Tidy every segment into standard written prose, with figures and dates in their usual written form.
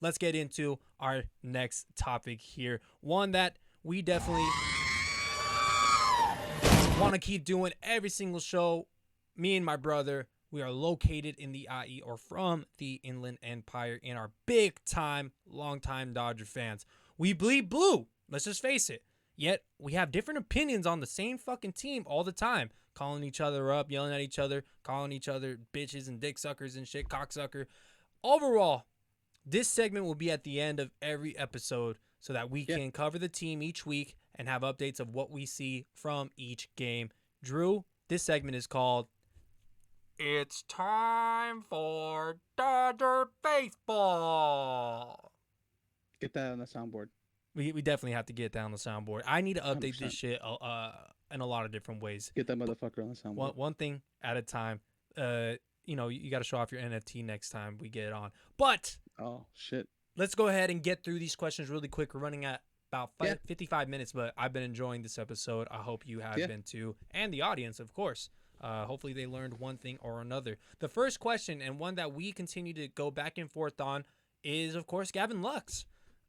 let's get into our next topic here. One that we definitely want to keep doing every single show. Me and my brother, we are located in the IE or from the Inland Empire and are big time, long time Dodger fans. We bleed blue. Let's just face it. Yet we have different opinions on the same fucking team all the time, calling each other up, yelling at each other, calling each other bitches and dick suckers and shit, cocksucker. Overall, this segment will be at the end of every episode so that we can cover the team each week and have updates of what we see from each game. Drew, this segment is called It's Time for Dodger Baseball. Get that on the soundboard. We definitely have to get down the soundboard. I need to update 100%. this shit in a lot of different ways. Get that motherfucker on the soundboard. One thing at a time. You got to show off your NFT next time we get it on. But Oh, shit. let's go ahead and get through these questions really quick. We're running at about 55 minutes, but I've been enjoying this episode. I hope you have been too. And the audience, of course. Hopefully they learned one thing or another. The first question, and one that we continue to go back and forth on, is, of course, Gavin Lux.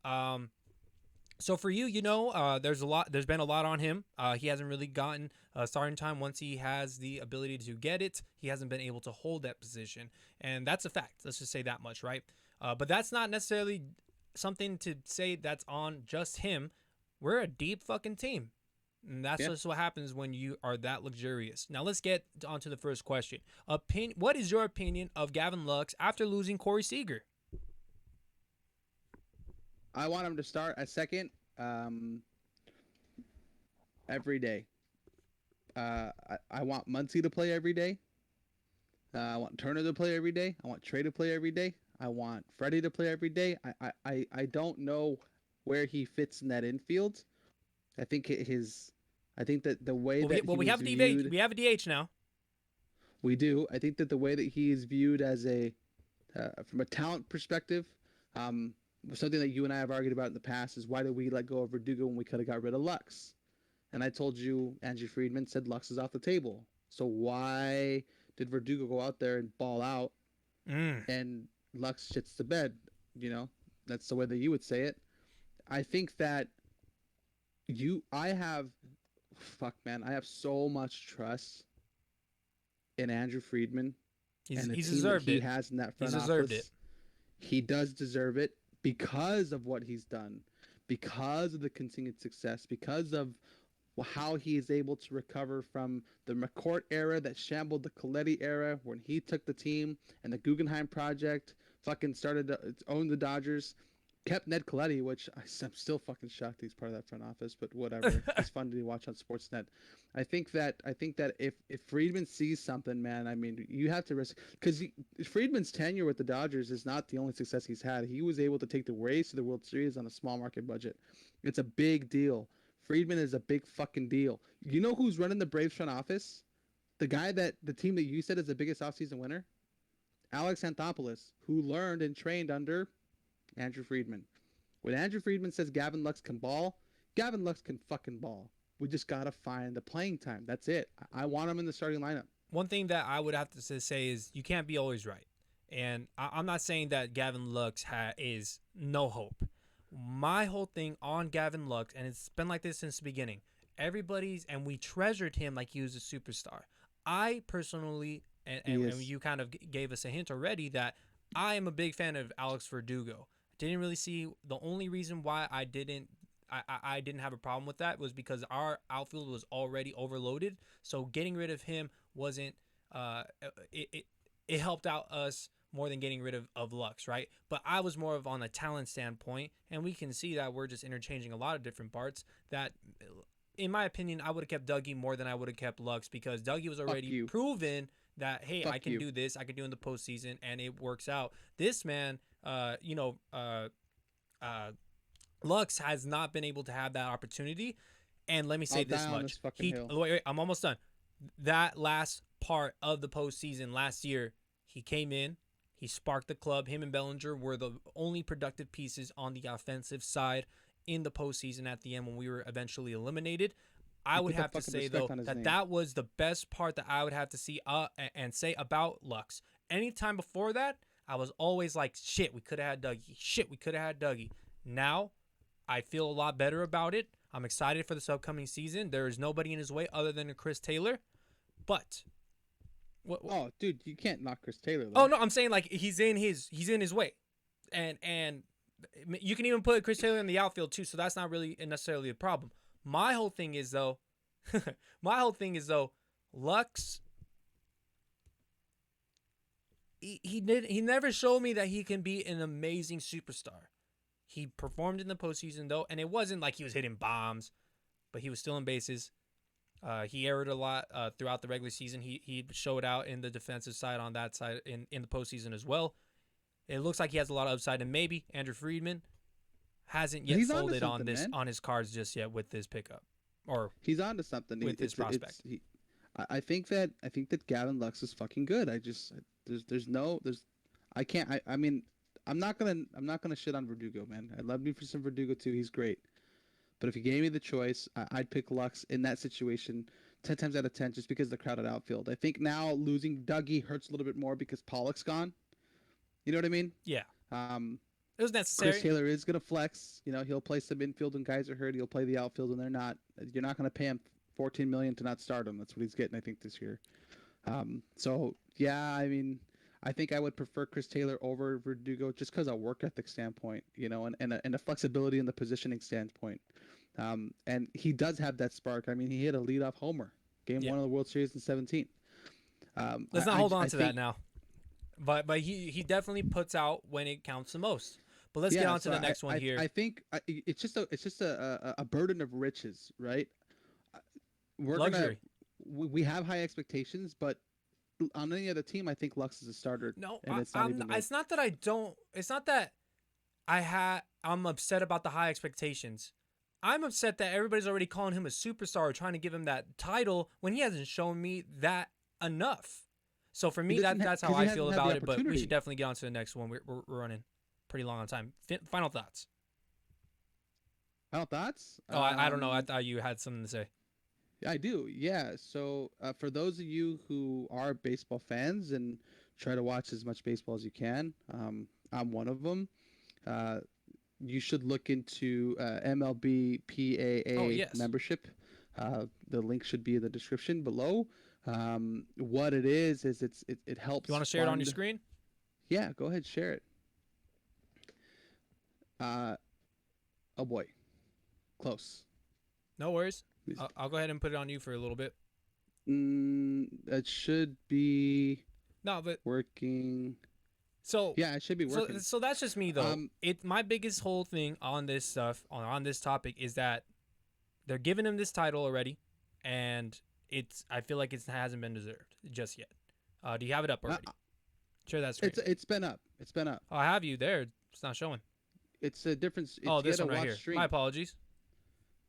So for you, there's been a lot on him. He hasn't really gotten starting time. Once he has the ability to get it, he hasn't been able to hold that position. And that's a fact. Let's just say that much, right? But that's not necessarily something to say that's on just him. We're a deep fucking team. And that's just what happens when you are that luxurious. Now let's get on to the first question. What is your opinion of Gavin Lux after losing Corey Seager? I want him to start at second every day. I want Muncy to play every day. I want Turner to play every day. I want Trey to play every day. I want Freddie to play every day. I don't know where he fits in that infield. I think that the way that we have viewed, we have a DH now. We do. I think that the way that he is viewed as from a talent perspective, something that you and I have argued about in the past is why did we let go of Verdugo when we could have got rid of Lux? And I told you, Andrew Freeman said Lux is off the table. So why did Verdugo go out there and ball out and Lux shits the bed? That's the way that you would say it. I think that I have so much trust in Andrew Friedman and the team that he has in that front office. He deserved it. He does deserve it because of what he's done, because of the continued success, because of how he is able to recover from the McCourt era that shambled the Coletti era when he took the team and the Guggenheim project fucking started to own the Dodgers. Kept Ned Coletti, which I'm still fucking shocked he's part of that front office, but whatever. It's fun to watch on Sportsnet. I think that if Friedman sees something, man, I mean, you have to risk, because Friedman's tenure with the Dodgers is not the only success he's had. He was able to take the Rays to the World Series on a small market budget. It's a big deal. Friedman is a big fucking deal. You know who's running the Braves front office? The team that you said is the biggest offseason winner? Alex Anthopoulos, who learned and trained under Andrew Friedman. When Andrew Friedman says Gavin Lux can ball, Gavin Lux can fucking ball. We just got to find the playing time. That's it. I want him in the starting lineup. One thing that I would have to say is you can't be always right. And I'm not saying that Gavin Lux is no hope. My whole thing on Gavin Lux, and it's been like this since the beginning, and we treasured him like he was a superstar. I personally, and you kind of gave us a hint already, that I am a big fan of Alex Verdugo. Didn't really see the only reason why I didn't have a problem with that was because our outfield was already overloaded. So getting rid of him wasn't it helped out us more than getting rid of Lux, right? But I was more of on a talent standpoint, and we can see that we're just interchanging a lot of different parts that, in my opinion, I would have kept Dougie more than I would have kept Lux, because Dougie was already proven that, hey, I can do this, I can do in the postseason, and it works out. This man, Lux has not been able to have that opportunity. And let me say this much. Wait, I'm almost done. That last part of the postseason last year, he came in, he sparked the club. Him and Bellinger were the only productive pieces on the offensive side in the postseason at the end when we were eventually eliminated. I would have to say, though, that was the best part that I would have to see and say about Lux. Anytime before that, I was always like, shit, we could have had Dougie. Shit, we could have had Dougie. Now, I feel a lot better about it. I'm excited for this upcoming season. There is nobody in his way other than Chris Taylor. But Oh, dude, you can't knock Chris Taylor though. oh no, I'm saying like he's in his way, and you can even put Chris Taylor in the outfield too. So that's not really necessarily a problem. My whole thing is though, Lux. He never showed me that he can be an amazing superstar. He performed in the postseason though, and it wasn't like he was hitting bombs, but he was still in bases. He erred a lot throughout the regular season. He showed out in the defensive side on that side in the postseason as well. It looks like he has a lot of upside, and maybe Andrew Freeman hasn't yet folded on this on his cards just yet with this pickup, or he's on to something with his prospect. I think that Gavin Lux is fucking good. I mean, I'm not gonna shit on Verdugo, man. I love me for some Verdugo too. He's great. But if you gave me the choice, I'd pick Lux in that situation 10 times out of 10 just because of the crowded outfield. I think now losing Dougie hurts a little bit more because Pollock's gone. You know what I mean? Yeah. It was necessary. Chris Taylor is going to flex. You know, he'll play some infield when guys are hurt. He'll play the outfield when they're not. You're not going to pay him $14 million to not start him. That's what he's getting, I think, this year. So, yeah, I mean, I think I would prefer Chris Taylor over Verdugo just because of work ethic standpoint, you know, and a flexibility in the positioning standpoint. And he does have that spark. I mean, he hit a leadoff homer, game 1 of the World Series in 17. Let's not hold on to that now. But he definitely puts out when it counts the most. But let's get on to the next one here. I think it's just a burden of riches, right? Luxury. We have high expectations, but on any other team, I think Lux is a starter. No, it's not that I don't. It's not that I'm upset about the high expectations. I'm upset that everybody's already calling him a superstar or trying to give him that title when he hasn't shown me that enough. So for me, that's how I feel about it. But we should definitely get on to the next one. We're running pretty long on time. Final thoughts. Final thoughts? Oh, I don't know. I thought you had something to say. I do. Yeah. So for those of you who are baseball fans and try to watch as much baseball as you can, I'm one of them. You should look into MLB PAA membership. The link should be in the description below. What it is it helps. You want to share it on your screen? Yeah, go ahead, share it. Oh boy, close. No worries. I'll go ahead and put it on you for a little bit. It should be working. So yeah, it should be working. So that's just me though. My biggest whole thing on this stuff on this topic is that they're giving him this title already, and I feel like it hasn't been deserved just yet. Do you have it up already? Share that screen. It's been up. It's been up. Oh, I have you there. It's not showing. It's a difference. This one right here. Stream. My apologies.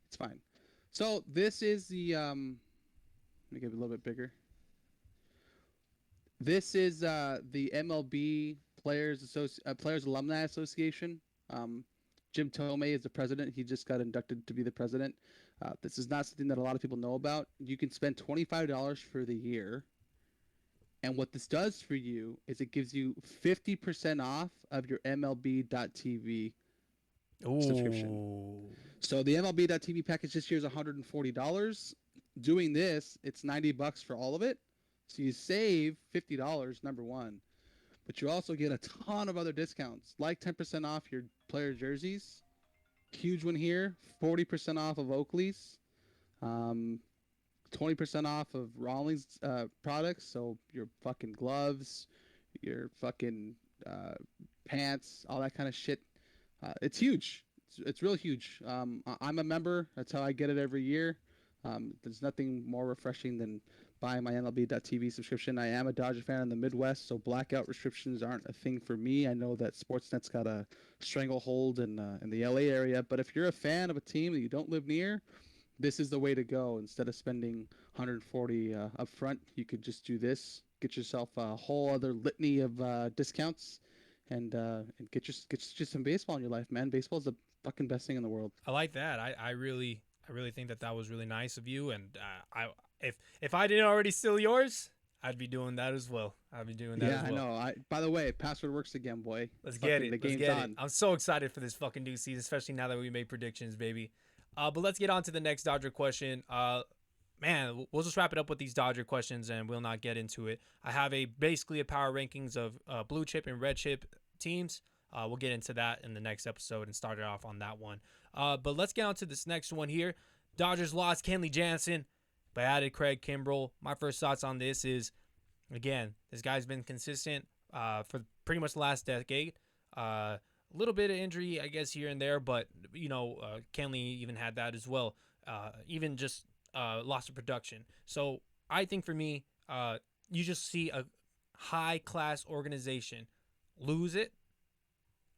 It's fine. So this is the let me get it a little bit bigger. This is the MLB Players Alumni Association. Jim Tomei is the president. He just got inducted to be the president. This is not something that a lot of people know about. You can spend $25 for the year. And what this does for you is it gives you 50% off of your MLB.TV subscription. So the MLB.TV package this year is $140. Doing this, it's $90 for all of it. So you save $50, number one. But you also get a ton of other discounts, like 10% off your player jerseys. Huge one here, 40% off of Oakley's. 20% off of Rawlings products, so your fucking gloves, your fucking pants, all that kind of shit. It's huge. It's real huge. I'm a member. That's how I get it every year. There's nothing more refreshing than buying my MLB.TV subscription. I am a Dodger fan in the Midwest, so blackout restrictions aren't a thing for me. I know that Sportsnet's got a stranglehold in the LA area, but if you're a fan of a team that you don't live near, this is the way to go. Instead of spending $140 up front, you could just do this. Get yourself a whole other litany of discounts, and get you some baseball in your life, man. Baseball is the fucking best thing in the world. I like that. I really think that was really nice of you. And if I didn't already steal yours, I'd be doing that as well. I'd be doing that Yeah, as I well. know. By the way, password works again, boy. Let's get Fucking it. the Let's game's get it. on. I'm so excited for this fucking new season, especially now that we made predictions, baby. But let's get on to the next Dodger question. Man, we'll just wrap it up with these Dodger questions, and we'll not get into it. I have basically a power rankings of blue chip and red chip teams. We'll get into that in the next episode and start it off on that one. But let's get on to this next one here. Dodgers lost Kenley Jansen, but added Craig Kimbrell. My first thoughts on this is, again, this guy's been consistent for pretty much the last decade. A little bit of injury, I guess, here and there, but, Kenley even had that as well. Even just loss of production. So I think for me, you just see a high-class organization lose it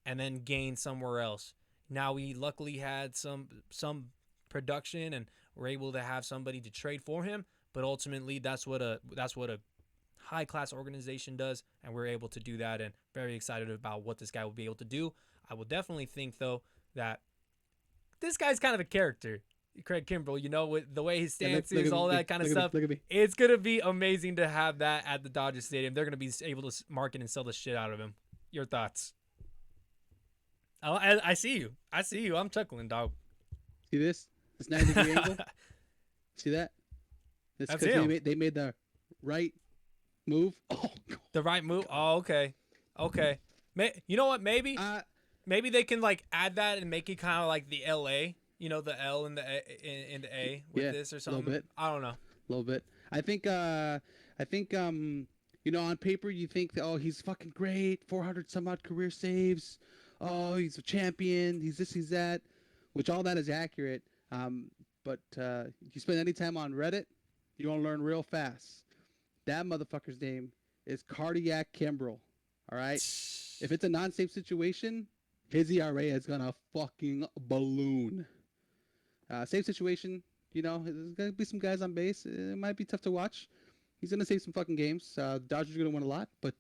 and then gain somewhere else. Now we luckily had some production and we're able to have somebody to trade for him, but ultimately that's what a high-class organization does, and we're able to do that, and very excited about what this guy will be able to do. I will definitely think, though, that this guy's kind of a character, Craig Kimbrell, with the way his stance is, all that kind of stuff. It's going to be amazing to have that at the Dodger Stadium. They're going to be able to market and sell the shit out of him. Your thoughts? I see you. I'm chuckling, dog. See this? This 90-degree angle? See that? That's him. They made the right move. Oh, the right move? Oh, okay. You know what? Maybe they can add that and make it kind of like the LA. The L in the A with this or something. A little bit. I don't know. A little bit. I think on paper you think that, oh, he's fucking great, 400 some odd career saves. Oh, he's a champion. He's this, he's that, which all that is accurate. But you spend any time on Reddit, you want to learn real fast. That motherfucker's name is Cardiac Kimbrell. All right. If it's a non-safe situation, his ERA is gonna fucking balloon. Safe situation, there's gonna be some guys on base. It might be tough to watch. He's gonna save some fucking games. Dodgers are gonna win a lot, but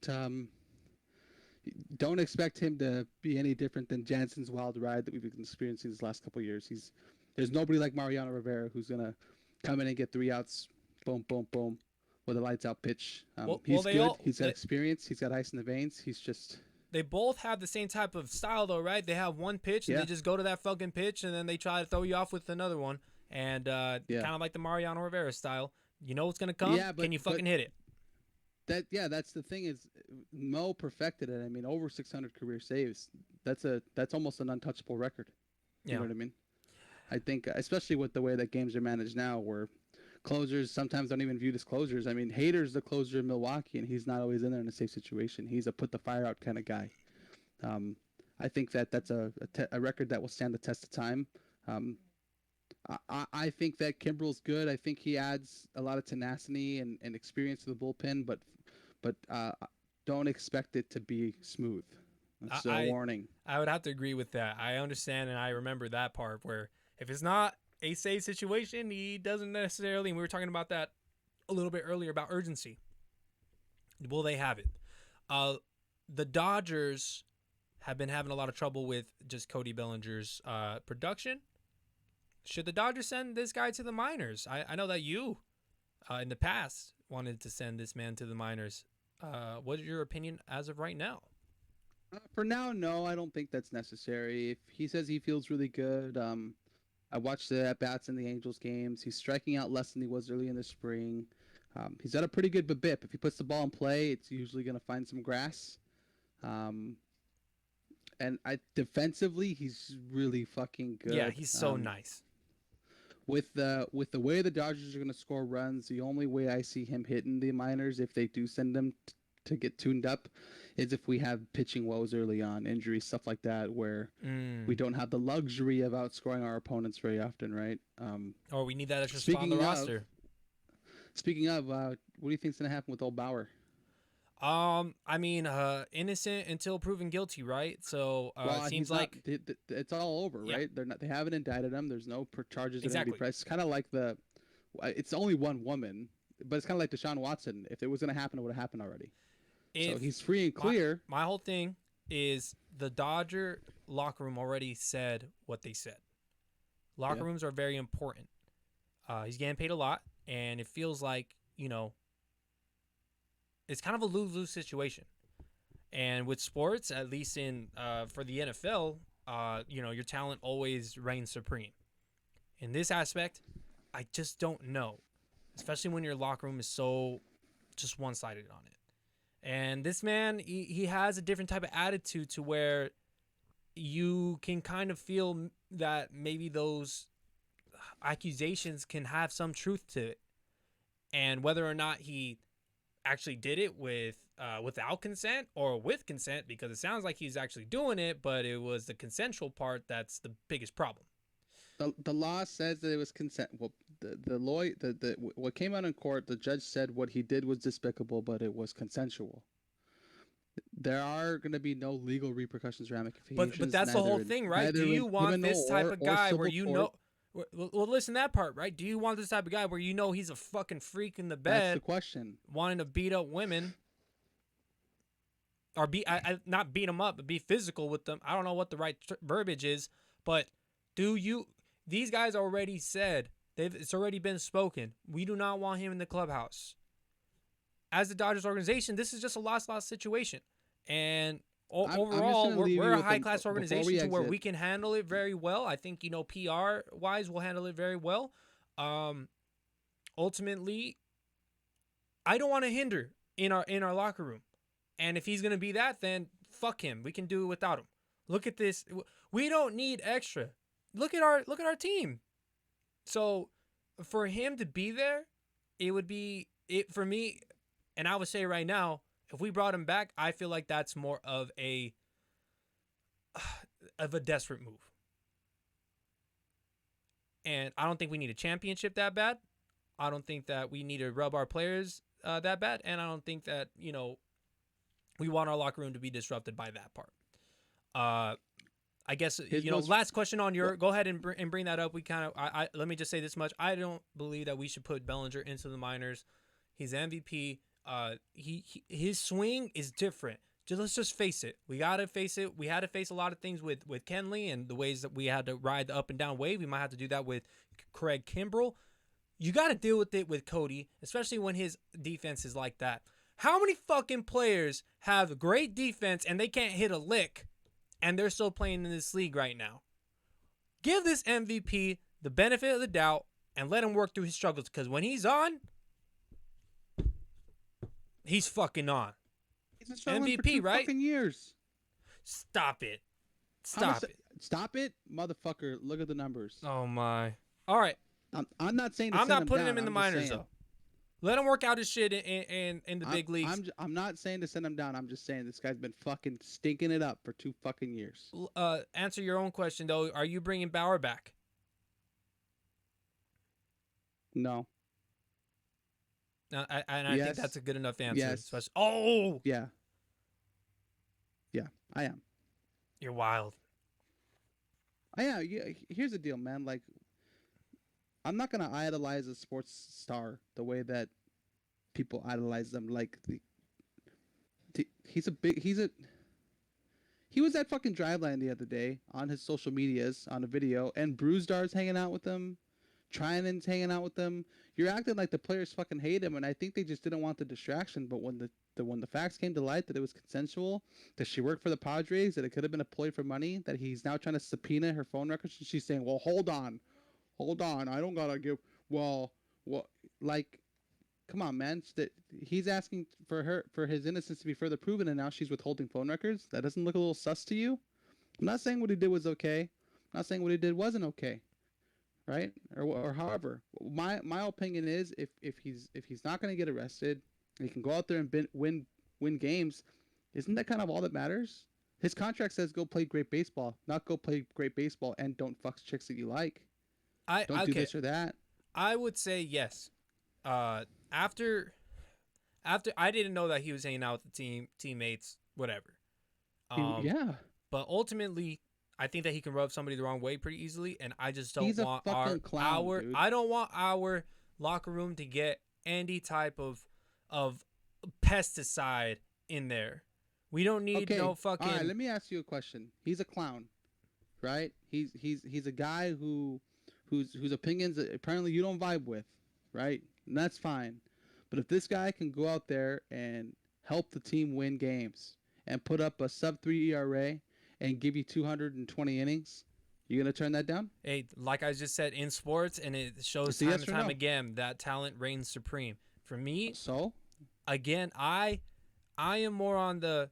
don't expect him to be any different than Jansen's wild ride that we've been experiencing these last couple of years. There's nobody like Mariano Rivera who's gonna come in and get 3 outs, boom, boom, boom, with a lights out pitch. He's good. He's got experience. He's got ice in the veins. He's just. They both have the same type of style, though, right? They have one pitch, and they just go to that fucking pitch, and then they try to throw you off with another one. And kind of like the Mariano Rivera style. You know what's going to come? Yeah, can you fucking hit it? That's the thing is, Mo perfected it. I mean, over 600 career saves. That's almost an untouchable record. You know what I mean? I think, especially with the way that games are managed now, where closers sometimes don't even viewed as closers. I mean, Hader's the closer in Milwaukee, and he's not always in there in a safe situation. He's a put the fire out kind of guy. I think that's a record that will stand the test of time. I think that Kimbrell's good. I think he adds a lot of tenacity and experience to the bullpen, but don't expect it to be smooth. That's a warning. I would have to agree with that. I understand, and I remember that part where if it's not a safe situation, he doesn't necessarily, and we were talking about that a little bit earlier about urgency. Will they have it? The Dodgers have been having a lot of trouble with just Cody Bellinger's production. Should the Dodgers send this guy to the minors? I know that you, in the past, wanted to send this man to the minors. What is your opinion as of right now? For now, no, I don't think that's necessary. If he says he feels really good, I watched the at-bats in the Angels games. He's striking out less than he was early in the spring. He's got a pretty good BABIP. If he puts the ball in play, it's usually going to find some grass. And defensively, he's really fucking good. Yeah, he's so nice. With the way the Dodgers are going to score runs, the only way I see him hitting the minors, if they do send him to get tuned up, is if we have pitching woes early on, injuries, stuff like that, where we don't have the luxury of outscoring our opponents very often, right? Or we need that extra spot on the roster. Speaking of, what do you think's going to happen with old Bauer? I mean, innocent until proven guilty, right? So it seems like it's all over, right? They haven't indicted him. There's no charges that are going to be pressed. It's kind of like it's only one woman, but it's kind of like Deshaun Watson. If it was going to happen, it would have happened already. So he's free and clear. My whole thing is the Dodger locker room already said what they said. Locker rooms are very important. He's getting paid a lot, and it feels like, it's kind of a lose-lose situation. And with sports, at least in for the NFL, your talent always reigns supreme. In this aspect, I just don't know, especially when your locker room is so just one-sided on it. And this man, he has a different type of attitude to where you can kind of feel that maybe those accusations can have some truth to it. And whether or not he actually did it without consent or with consent, because it sounds like he's actually doing it, but it was the consensual part that's the biggest problem. The law says that it was consent. Well, the lawyer, what came out in court, the judge said what he did was despicable, but it was consensual. There are going to be no legal repercussions, ramifications. But that's the whole thing, right? Do you want this type of guy where you know? Well, listen to that part, right? Do you want this type of guy where you know he's a fucking freak in the bed? That's the question. Wanting to beat up women, or not beat them up, but be physical with them. I don't know what the right verbiage is, but do you? These guys already said it's already been spoken. We do not want him in the clubhouse. As the Dodgers organization, this is just a lost situation, and overall, we're a high-class organization to where we can handle it very well. I think, PR-wise, we'll handle it very well. Ultimately, I don't want to hinder in our locker room. And if he's going to be that, then fuck him. We can do it without him. Look at this. We don't need extra. Look at our team. So for him to be there, it would be it for me. And I would say right now, if we brought him back, I feel like that's more of a desperate move. And I don't think we need a championship that bad. I don't think that we need to rub our players that bad. And I don't think that, we want our locker room to be disrupted by that part. I guess, last question on your, go ahead and bring that up. We kind of, let me just say this much. I don't believe that we should put Bellinger into the minors. He's MVP. His swing is different. Let's just face it. We gotta face it. We had to face a lot of things with Kenley and the ways that we had to ride the up and down wave. We might have to do that with Craig Kimbrell. You got to deal with it with Cody, especially when his defense is like that. How many fucking players have great defense and they can't hit a lick, and they're still playing in this league right now? Give this MVP the benefit of the doubt and let him work through his struggles, because when he's on, he's fucking on. He's been MVP, for 2 right? Fucking years. Stop it. Stop it. Stop it, motherfucker. Look at the numbers. Oh my. All right. I'm not saying. I'm not putting him in the minors though. Let him work out his shit in the big leagues. I'm not saying to send him down. I'm just saying this guy's been fucking stinking it up for 2 fucking years. Answer your own question though. Are you bringing Bauer back? No. I think that's a good enough answer. Yes. Yeah. Yeah, I am. You're wild. I am. Yeah, here's the deal, man. Like, I'm not gonna idolize a sports star the way that people idolize them. Like, he was at fucking Driveline the other day on his social medias on a video, and Brewstar's hanging out with him. Trianon's hanging out with them. You're acting like the players fucking hate him, and I think they just didn't want the distraction. But when the facts came to light that it was consensual, that she worked for the Padres, that it could have been a ploy for money, that he's now trying to subpoena her phone records, and she's saying, "Well, hold on, I don't gotta give." Well, like, come on, man. He's asking for his innocence to be further proven, and now she's withholding phone records. That doesn't look a little sus to you? I'm not saying what he did was okay. I'm not saying what he did wasn't okay. Right? Or however, my opinion is if he's not going to get arrested, he can go out there and win games. Isn't that kind of all that matters? His contract says go play great baseball, not go play great baseball and don't fuck chicks that you like. Don't do this or that. I would say yes. After I didn't know that he was hanging out with the teammates, whatever. Yeah. But ultimately, I think that he can rub somebody the wrong way pretty easily, and I just don't want I don't want our locker room to get any type of pesticide in there. We don't need no fucking. All right, let me ask you a question. He's a clown, right? He's a guy whose opinions apparently you don't vibe with, right? And that's fine. But if this guy can go out there and help the team win games and put up a sub-3 ERA and give you 220 innings, you going to turn that down? Hey, like I just said, in sports, and it shows It's a time yes and or time no. again that talent reigns supreme. For me, So, again, I am more on the.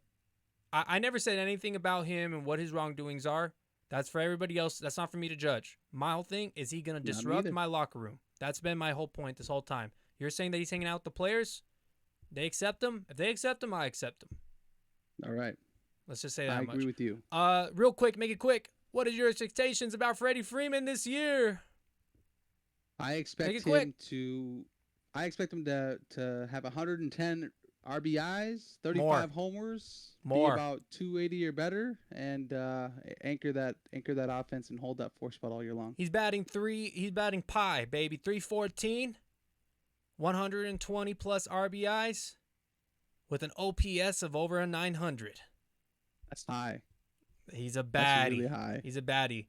I never said anything about him and what his wrongdoings are. That's for everybody else. That's not for me to judge. My whole thing is he going to not me disrupt either. my locker room. That's been my whole point this whole time. You're saying that he's hanging out with the players? They accept him? If they accept him, I accept him. All right. Let's just say that I much. agree with you. Real quick, make it quick. What are your expectations about Freddie Freeman this year? I expect him to have 110 RBIs, 35 homers, be about 280 or better, and anchor that offense and hold that four spot all year long. He's batting pi, baby. 314, 120 plus RBIs with an OPS of over a 900. That's high. He's a baddie. That's really high. He's a baddie.